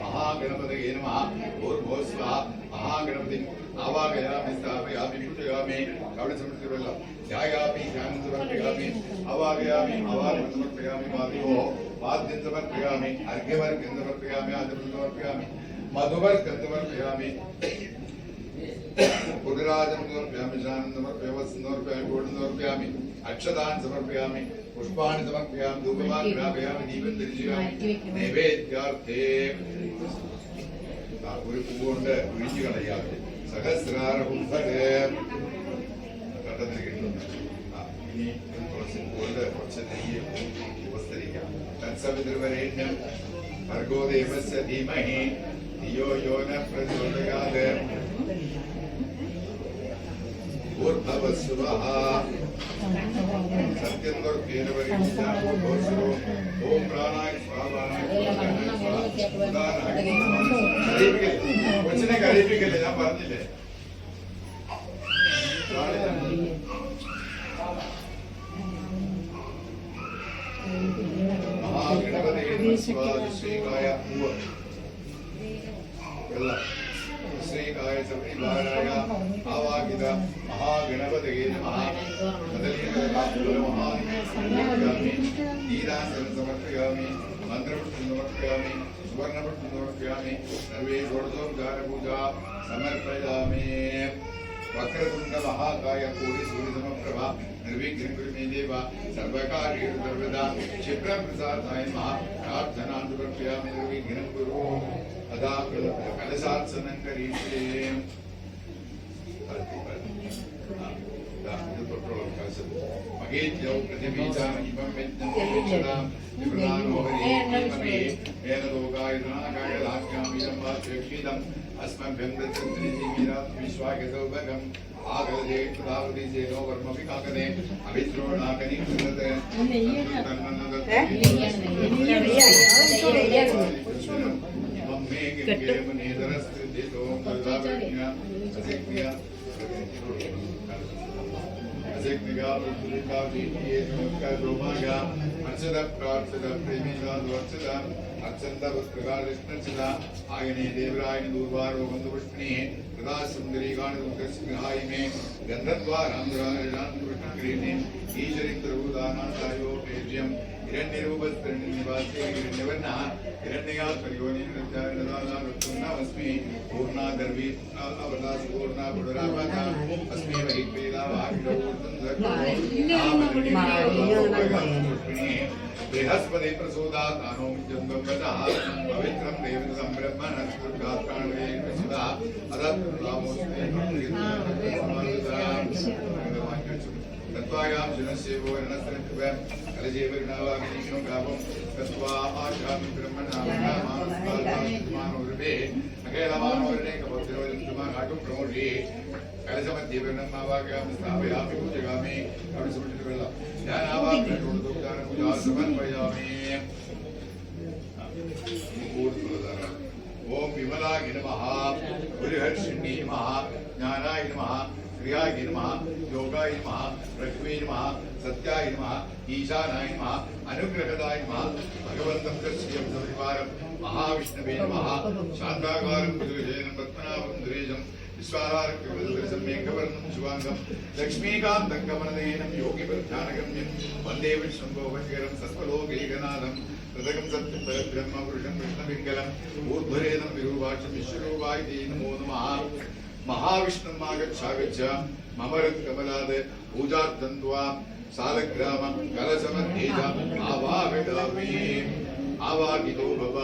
महागणपतये नमः। भूर्भुवः स्वः। महागणपतिम् आवाहयामि स्थापयामि पूजयामि कवच समर्पयामि ध्यायामि ध्यानं समर्पयामि आवाहयामि आवाहनं समर्पयामि माधवो वाद्यं समर्पयामि अर्घ्यवर्घ्यं समर्पयामि आचमनं समर्पयामि मधुवर्घ्यं समर्पयामि पुनराजं समर्पयामि शानं समर्पयामि वस्त्रं समर्पयामि गोढं समर्पयामि अक्षतान् समर्पयामि पुष्पाणि समर्पयामि धूपवान् ग्रापयामि दीपं दर्शयामि नैवेद्यार्थे ഒരു പൂവുകൊണ്ട് ഒഴിച്ചു കളയാതെ സഹസ്രാരംഭരെ ഘട്ടത്തിൽ കിട്ടുന്നു. ഇനി കുറച്ച് പൂവുകൊണ്ട് കുറച്ച് നെയ്യ് ഉപസ്തരിക്കാം. തത്സവിതൃവരേണ്യം ഭർഗോ ദേവസ്യ ധീമഹി ധിയോ യോ ന പ്രചോദയാത് ഊർധ്വസ്വഃ സത്യം ദുർഗേന പരിജ്ഞാനോസ്രോ ഓം പ്രാണായ സ്വാഹായ കൊച്ചിനെ കഴിപ്പിക്കല്ലേ ഞാൻ പറഞ്ഞില്ലേ. മഹാഗണപതി ശ്രീകായ ശ്രീകായ ശബരിമാലായ ആവാഹിത മഹാഗണപതയെ നമഃ. ഗീതാസനം സമർപ്പയാമി മന്ത്രപുഷ്പം സമർപ്പയാമി സുവർണപുഷ്പം സമർപ്പയാമി സർവേ ഷോഡശോപചാരപൂജാ സമർപ്പയാമി. വക്രതുണ്ഡ മഹാകായ കോടി സൂര്യസമപ്രഭ നിർവിഘ്നം കുരു മേ ദേവ സർവകാര്യേഷു സർവദാ ക്ഷിപ്രപ്രസാദായ നമഃ. പ്രാർത്ഥനാം സമർപ്പയാമി നിർവിഘ്നം കുരു. അതാ കലശാർച്ചനം കരീഷ്യേ. മഹേജ്യൗ പ്രതിബീജാം ഇവം യജ്ഞം പ്രേക്ഷതാം വിപ്രധാനോഹരേ ഏനദോകായ ധനാകായ ധാന്യാം ഇദം വാച്യക്ഷീതം അസ്മഭ്യം ദത്സന്ത്രിജീവീരാം വിശ്വാകസൗഭഗം ആഗതേ പ്രതാവതി ജേനോ വർമ്മഭി കാകതേ അഭിദ്രോണാകനി കൃതത്തെ आयने देवरायन दूर्वारो बंधुपुष्पिणी तदा सुंदरीकाण दुर्गसिंहाय में गंधद्वारांध्रांध्रकृष्णक्रीणे ईश्वरिन्द्रभूदानाथायो पेज्यम हिरण्यरूपस्त्रिनिवासे हिरण्यवर्णः हिरण्यगात्पर्योनिर्जायदानामस्मि पूर्णा गर्भी अवता पूर्णा पुनरावता अस्मि वैपेदा वाक्यो बृहस्पति प्रसूदात् अनोमित्यं गम्भतः पवित्रं देवतं ब्रह्मणः दुर्गात्काणवे प्रसिदा अदत्तामोस्ते तत्वायां जनस्येवो रणस्त्रत्वं कलजेवरिणावाग्निशो गावं तत्वा आशामि ब्रह्मणामानस्मानोर्वे കലശമധ്യവരണമാവാകാമി സ്ഥാപയാമി പൂജയാമി അവിടെ സമർപ്പിച്ചിട്ട് വെള്ളം ഞാൻ ആവാഹനത്തോട് പൂജാ സമർപ്പയാമി. ഓം വിമലായ നമഃ ഗുരുഹർഷിണ്യേ നമഃ ജ്ഞാനായ നമഃ ക്രിയായ നമഃ യോഗായ നമഃ പ്രജ്ഞേ നമഃ സത്യായ നമഃ ഈശാനായ നമഃ അനുഗ്രഹദായ നമഃ ഭഗവന്തം ദർശ്യം സവിവാരം മഹാവിഷ്ണവേ നമഃ ശാന്താകാരം പുരുഷേനം പത്മനാഭം ദ്വേഷം വിശ്വാഹാരം മേഘവർണം ശുഭാംഗം ലക്ഷ്മീകാന്തം കമലനയനം യോഗിപർധാനഗമ്യം വന്ദേ വിഷ്ണുഭോവങ്കരം സസ്വലോകൈകനാഥം ഹൃദയം സത്യം ബ്രഹ്മപുരുഷം കൃഷ്ണപിംഗലം ഊർധ്വരേനം വിരൂപാക്ഷം വിശ്വരൂപായ തേ നമോ നമഃ. മഹാവിഷ്ണുമാഗച്ഛാഗച്ഛ മമരത് കമലാത് പൂജാർത്ഥം ത്വാം സാലഗ്രാമ കലശമധ്യേജ ആവാഹയാമി. ആവാഹിതോ ഭവ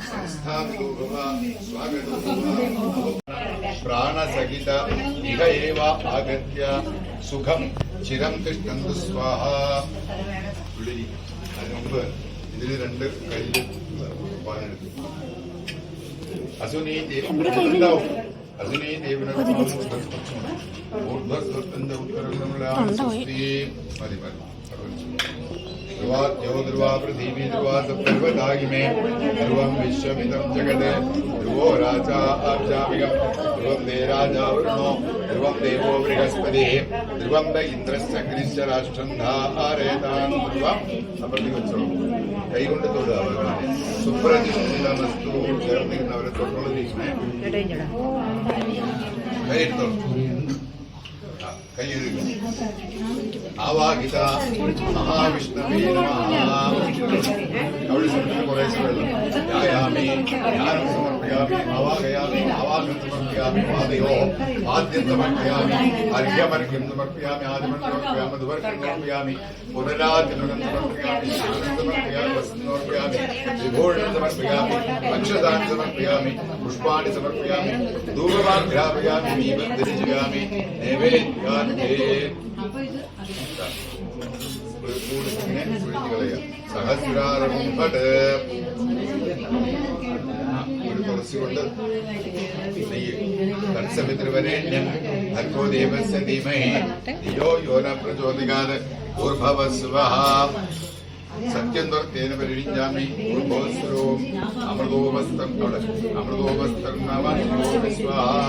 സംസ്ഥാപിതോ ഭവ സ്വാഗതോ ഭവ. പ്രാണസഹിത ഇഹ ഏവ ആഗത്യ സുഖം ചിരം തിഷ്ഠന്തു സ്വാഹ. അതിനുമുമ്പ് ഇതിന് 2 കല്ല് പാലെടുക്കും. അസുനീ ദേവിണ്ടാവും. അസുനീ ദേവിനെ മതി ധ്രുവാ പൃഥിവി ധ്രുവാസർവതായിമേ ധ്രുവം വിശ്വമിതം ജഗത് ധ്രുവോ രാജാ ആബ്ജാമികം ധ്രുവം ദേ രാജാ വൃണോ ധ്രുവം ദേവോ ബൃഹസ്പതി ധ്രുവം ദ ഇന്ദ്രശ്ചക്രിശ്ച രാഷ്ട്രം ധാരേതാൻ ധ്രുവം അപ്പുറത്തേക്ക് വെച്ചോളൂ. കൈകൊണ്ട് തൊടുക ഭഗവാനെ. സുപ്രതിഷ്ഠിതമസ്തു ചേർന്നിരുന്നവരെ തൊട്ടുകൊണ്ടിരിക്കണേ. കൈയെടുത്തോളൂ. കൈയെഴുതുക. ആവാഹിത മഹാവിഷ്ണവേ നമഃ. അവിടെ കുറേശ്ശെ വെള്ളം യായാമി ജ്ഞാനം സമർപ്പയാമി ആവാഹയാമി ആവാഹനം സമർപ്പയാമി പാദയോ ആദ്യം സമർപ്പയാമി അർഘ്യമർഘ്യം സമർപ്പയാമി ആദിമം സമർപ്പയാമി മധുവർഷം സമർപ്പയാമി പുനരാദിമനം സമർപ്പയാമി സമർപ്പയാമി വസ്ത്രം സമർപ്പയാമി വിഭൂഷണം സമർപ്പയാമി അക്ഷതാൻ സമർപ്പയാമി പുഷ്പാണി സമർപ്പയാമി ധൂപമാഘ്രാപയാമി ദീപം നൈവേദ്യാന്തേ. സഹസ്രാരം ഒരു തുളസി കൊണ്ട് നെയ്യ്. തത്സവിതൃവരേണ്യം ഭർഗോ ദേവസ്യ ധീമഹി ധിയോ യോ ന പ്രചോദയാത് ഭൂർഭവസ്വഃ. സത്യം ത്വത്തേന പരിണിഞ്ചാമി ഭൂർഭവസ്വരൂപം അമൃതോപസ്തം. അവിടെ അമൃതോപസ്തം നാമ സ്വാഹ.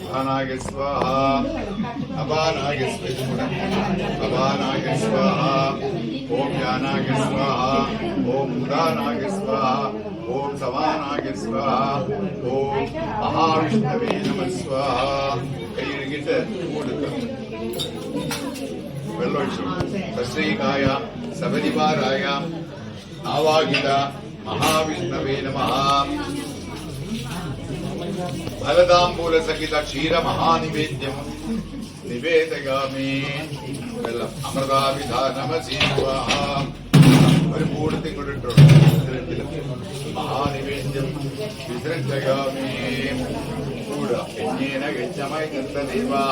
അപാനായ സ്വാഹ. അപാനായ അപാനായ സ്വാഹ. ഓം ജ്ഞാനായ സ്വാഹ. ഓം ഉദാനായ സ്വാഹ. ഓം സമാനായ സ്വാഹ. ഓം മഹാവിഷ്ണവേ നമഃ സ്വാഹ. കൈയിഴുകിട്ട് കൊടുക്കുക. വെള്ളമൊഴിച്ചു. സശ്രീകായ സബരിവാരായ ആവാഹിത മഹാവിഷ്ണവേ നമഃ. ഫലതാംബൂല സഹിത ക്ഷീര മഹാനിവേദ്യം നിവേദയാമി. വെള്ളം അമൃതാവിധാനമസി സ്വാഹ. ഒരു കൂടത്തിൽ കൊണ്ടിട്ടുണ്ട്. മഹാനിവേദ്യം വിസൃജയാമി. കൂട യജ്ഞേന യജ്ഞമായി ദത്തദേവാ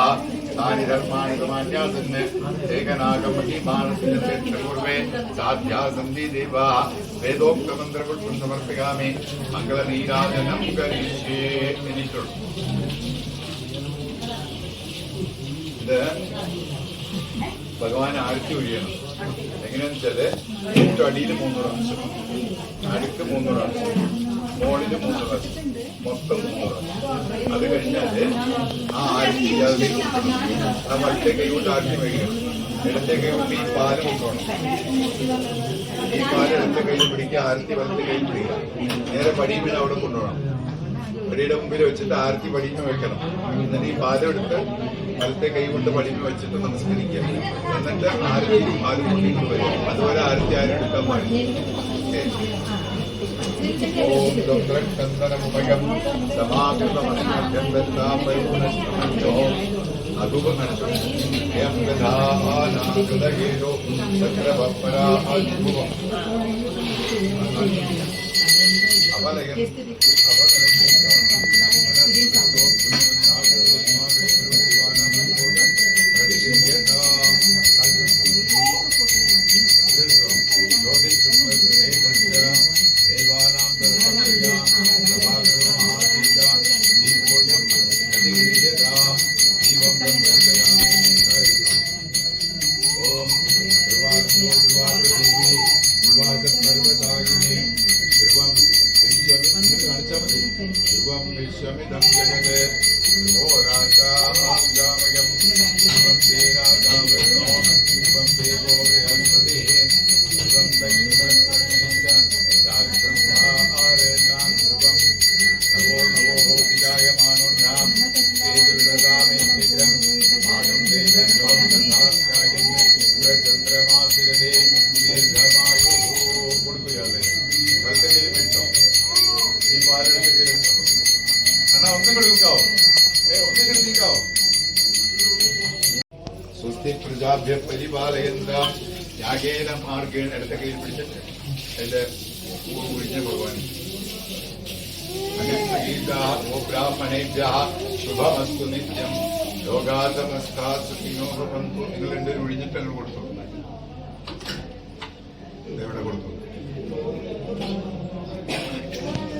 താനി ധർമാണി സമാന്യാസന് ഏകനാഗമഹിമാനത്തിന്റെ പൂർവേ സാധ്യാസന്തി ദേവാ. വേദോക്തമന്ത്രപുഷ്പം സമർപ്പയാമി മംഗളനീരാജനം കരീഷ്യേ. എനിക്കുള്ളൂ. ഇത് ഭഗവാൻ ആഴ്ത്തി ഒഴിയണം. എങ്ങനെയാന്ന് വെച്ചാല് ഏറ്റവും അടിയിൽ 3 പ്രാവശ്യം, അടുക്ക് 3 പ്രാവശ്യം, മോളില് 3 പ്രാവശ്യം, മൊത്തം 3 പ്രാവശ്യം. അത് കഴിഞ്ഞാല് ആ ആഴ്ത്തി അതിലേക്ക് ആ വലത്തെ കൈ കൊണ്ട് ആഴ്ത്തി വയ്ക്കണം. ഇടത്തെ കൈ കൊണ്ട് ഈ പാല് കൊണ്ടുപോകണം. ഈ പാല് ഇടത്തെ കൈ പിടിക്കുക, ആരത്തി വലത്തെ കൈ പിടിക്കുക. നേരെ പടിയിൽ അവിടെ കൊണ്ടുപോകണം. പടിയുടെ മുമ്പിൽ വെച്ചിട്ട് ആരത്തി പടിയിൽ വെക്കണം. എന്നിട്ട് ഈ പാലെടുത്ത് വലത്തെ കൈ കൊണ്ട് പടിയിൽ വെച്ചിട്ട് നമസ്കരിക്കുക. എന്നിട്ട് ആരത്തി പാല് കൊണ്ടിട്ട് വരും. അതുപോലെ ആരത്തി ആരും എടുക്കാൻ പാടില്ല. ഓം ചന്ദ്രമുപയം സമാകൃതമനോ അധുപനോ ചക്രവപ്പരാഭുവം അപലയം ജ്യോതിഷ് വിശ്വമിദം ജഗത് ഘോരാചാമയം ശിവം ദേരാജാവരുണോ ശിവം ദേവോ ബൃഹസ്പതി ശിവം ദൈവം നമോ നമോ ഭൗതികായമാനോന്നാം ആദം ചന്ദ്രമാസിരതേ ദീർഘമായോ കൊടുക്കുകയാണ്. വലത്തെ കയ്യിൽ പിടിച്ചോ, ഈ പാലെടുത്ത് കയറിച്ചോ. അണ്ണാ ഒന്നും കൊടുക്കാവോ, ഒന്നും കരുതിക്കാവോ. സ്വസ്തി പ്രജാഭ്യ പരിപാലയന്താം യാഗേന മാർഗേണ. ഇടത്തെ കയ്യിൽ പിടിച്ചിട്ട് അതിന്റെ ഒഴിഞ്ഞ ഭഗവാൻ ബ്രാഹ്മണേഭ്യഃ ശുഭമസ്തു നിത്യം ലോകാസമസ്താ സുഖിനോ ഭവന്തു. നിങ്ങൾ രണ്ടുപേരും ഒഴിഞ്ഞിട്ട് അങ്ങ് കൊടുത്തു. എവിടെ കൊടുത്തു?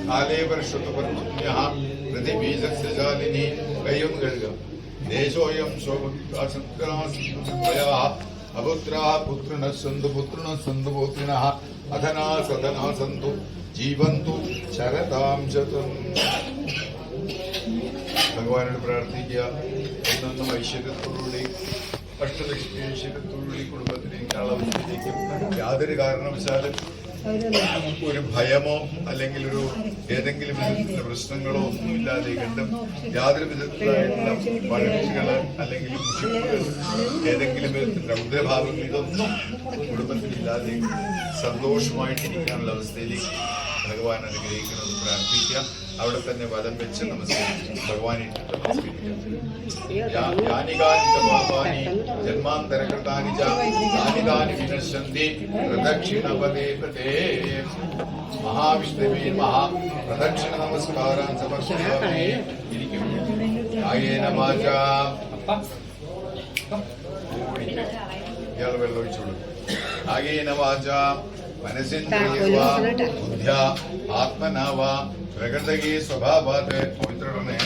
കാലേ വർഷത്തുപർമ്മ പ്രതിബീജസ്യജാലിനി. കൈയൊന്ന് കഴുകുക. ദേശോയം അപുത്രാ പുത്രിണ സന്തു പുത്രിണ സന്തു പുത്രിണഃ അധനാ സധനാ സന്തു ജീവന്തു ശരതാം ശതം. ഭഗവാനോട് പ്രാർത്ഥിക്കുക. എന്നും ഐശ്വര്യത്തോടുകൂടി അഷ്ടലക്ഷ്മി ഐശ്വര്യത്തോടുകൂടി കുടുംബത്തിലേക്ക് അളവിലേക്ക് യാതൊരു കാരണവശാലും ഒരു ഭയമോ അല്ലെങ്കിൽ ഒരു ഏതെങ്കിലും വിധത്തിലുള്ള പ്രശ്നങ്ങളോ ഒന്നുമില്ലാതെ കണ്ടും യാതൊരു വിധത്തിലായിട്ടുള്ള വഴക്കുകള് അല്ലെങ്കിൽ മുഷിപ്പുകൾ ഏതെങ്കിലും വിധത്തിലുള്ള ഉദയഭാവങ്ങൾ ഇതൊന്നും കുടുംബത്തിലില്ലാതെ സന്തോഷമായിട്ടിരിക്കാനുള്ള അവസ്ഥയിലേക്ക് ഭഗവാൻ അനുഗ്രഹിക്കണമെന്ന് പ്രാർത്ഥിക്കാം. അവിടെ തന്നെ വലം വെച്ച് നമസ്കരിക്കും. ഭഗവാനെ ജന്മാന്തരകൃതാനി ചാനി വിനശ്യന്തി പ്രദക്ഷിണപദേ പദേ. മഹാവിഷ്ണുവേ മഹാ പ്രദക്ഷിണ നമസ്കാരം സമർപ്പയാമി. ഇരിക്കും. കായേന വാചാ. ഇയാൾ വെള്ളം ഒഴിച്ചോളൂ. കായേന വാചാ മനസ്സിന്ദ്രിയവാ ബുദ്ധ്യാ ആത്മനാവാ പ്രകൃതകേ സ്വഭാവാത്. പവിത്രനെ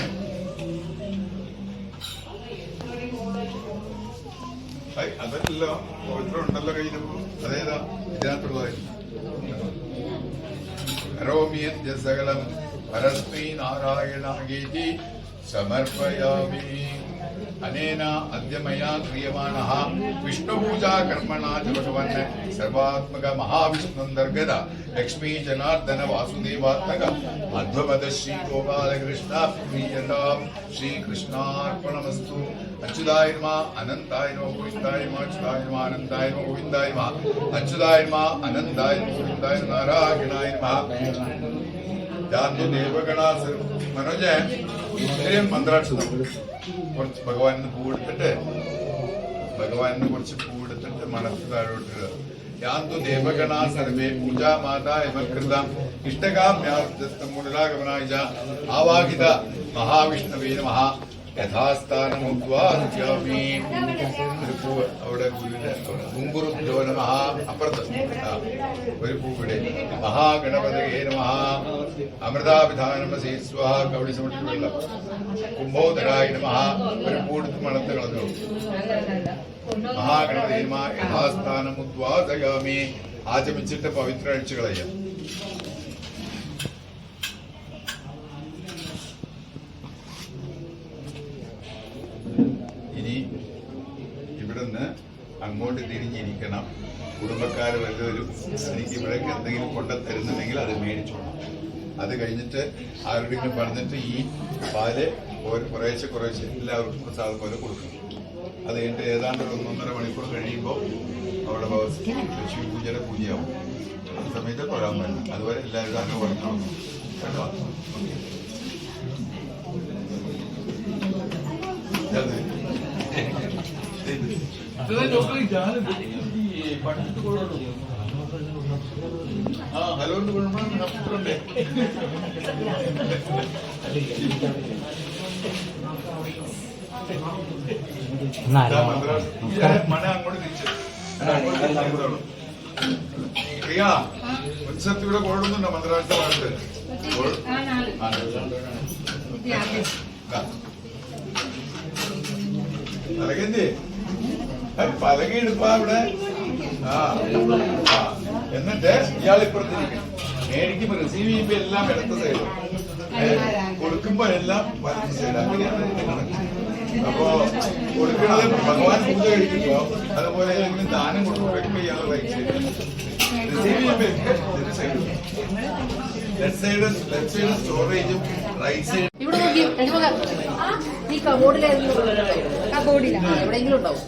അതല്ലോ പവിത്രം ഉണ്ടല്ലോ കയ്യിലിപ്പോ. അതേതാ ഇതിനകത്തുള്ളതായിരുന്നു. കരോമിയദ്യ സകലം പരസ്മൈ നാരായണാഗേതി സമർപ്പയാമി. അനേന അദ്യ മയാ ക്രിയമാണഃ വിഷ്ണുപൂജാ കർമ്മണാ ച ഭഗവൻ സർവാത്മക മഹാവിഷ്ണുന്തർഗത ലക്ഷ്മീ ജനാർദ്ദന വാസുദേവാത്മക മധ്വപദ ശ്രീ ഗോപാലകൃഷ്ണ പ്രിയതാം ശ്രീകൃഷ്ണാർപ്പണമസ്തു. അച്യുതായ നമഃ അനന്തായ നമഃ ഗോവിന്ദായ നമഃ അച്യുതായ നമഃ അനന്തായ നമഃ ഗോവിന്ദായ നമഃ അച്യുതായ നമഃ അനന്തായ നമഃ ഗോവിന്ദായ നാരായണായ നമഃ. മനോജ് ഇത്രയും മന്ത്രാക്ഷരം കുറച്ച് ഭഗവാനിന് പൂവെടുത്തിട്ട് കുറച്ച് പൂവെടുത്തിട്ട് മനസ്സ് താഴോട്ടിടുക. യാന്തു ദേവഗണാ സർവേ പൂജാ മാതാ യമകൃതം ഇഷ്ടകാമ്യാർത്ഥമൂലാഗമനായ ആവാഹിത മഹാവിഷ്ണവേ നമഃ. യഥാസ്ഥാനമുദ്വാസ്യാമി. ഒരു പൂവ് അവിടെ കുങ്കുറുഭ്യോ നമഃ. അപ്പുറത്ത് ഒരു പൂവിടെ മഹാഗണപതയേ നമഃ. അമൃതാഭിധാനമസേ സ്വാഹ. കവടി സമർപ്പിച്ചുള്ള കുംഭോദരായ നമഃ. ഒരു പൂടുത്ത് മണത്ത് കളഞ്ഞു. മഹാഗണപതേ നമഃ. യഥാസ്ഥാനമുദ്വാസയാമി. ആചമിച്ചിട്ട് പവിത്ര അഴിച്ചു കളയാം. ഇനി ഇവിടുന്ന് അങ്ങോട്ട് തിരിഞ്ഞിരിക്കണം. കുടുംബക്കാർ വല്ലവരും എനിക്ക് ഇവിടേക്ക് എന്തെങ്കിലും കൊണ്ടുതരുന്നുണ്ടെങ്കിൽ അത് മേടിച്ചോണം. അത് കഴിഞ്ഞിട്ട് ആരുടെയും പറഞ്ഞിട്ട് ഈ പാല് കുറേശ്ശെ എല്ലാവർക്കും പ്രസാദം പോലെ കൊടുക്കണം. അത് കഴിഞ്ഞിട്ട് ഏതാണ്ട് 1.5 മണിക്കൂർ കഴിയുമ്പോൾ അവിടെ ലക്ഷ്മി പൂജയുടെ പൂജയാവും. ആ സമയത്ത് തൊഴാൻ പറ്റും. അതുവരെ എല്ലാവരും അങ്ങനെ പറഞ്ഞോളൂ കേട്ടോ. ഹലോ നമസ്കാരമുണ്ട്. മന അങ്ങോട്ട് തിരിച്ചു പ്രിയ ഉത്സവത്തിൽ ഇവിടെ കൊള്ളുന്നുണ്ടോ മദ്രാസ പാട്ട്? പലകന്റെ പലകയെടുപ്പാ ഇവിടെ. എന്നിട്ട് ഇയാൾ ഇപ്പുറത്തിരിക്കണം. മേടിക്കുമ്പോ റിസീവ് ചെയ്യുമ്പോ എല്ലാം ഇടത്ത സൈഡ് കൊടുക്കുമ്പോ എല്ലാം വലത് സൈഡ് അങ്ങനെയാണ് ഇതിന്റെ കണക്ക്. അപ്പോ കൊടുക്കുന്നത് ഭഗവാൻ പൂജ കഴിക്കുമ്പോ അതുപോലെ ഏതെങ്കിലും ദാനം കൊടുക്കുമ്പോ ഇയാൾ റൈറ്റ് സൈഡ്, റിസീവ് ചെയ്യുമ്പോ ലെഫ്റ്റ് സൈഡ് സ്റ്റോറേജും റൈറ്റ് സൈഡ്. ഇവിടെ നോക്കി ഈ കബോർഡിലായിരുന്നു. കബോർഡിലാണ് എവിടെയെങ്കിലും ഉണ്ടാവും.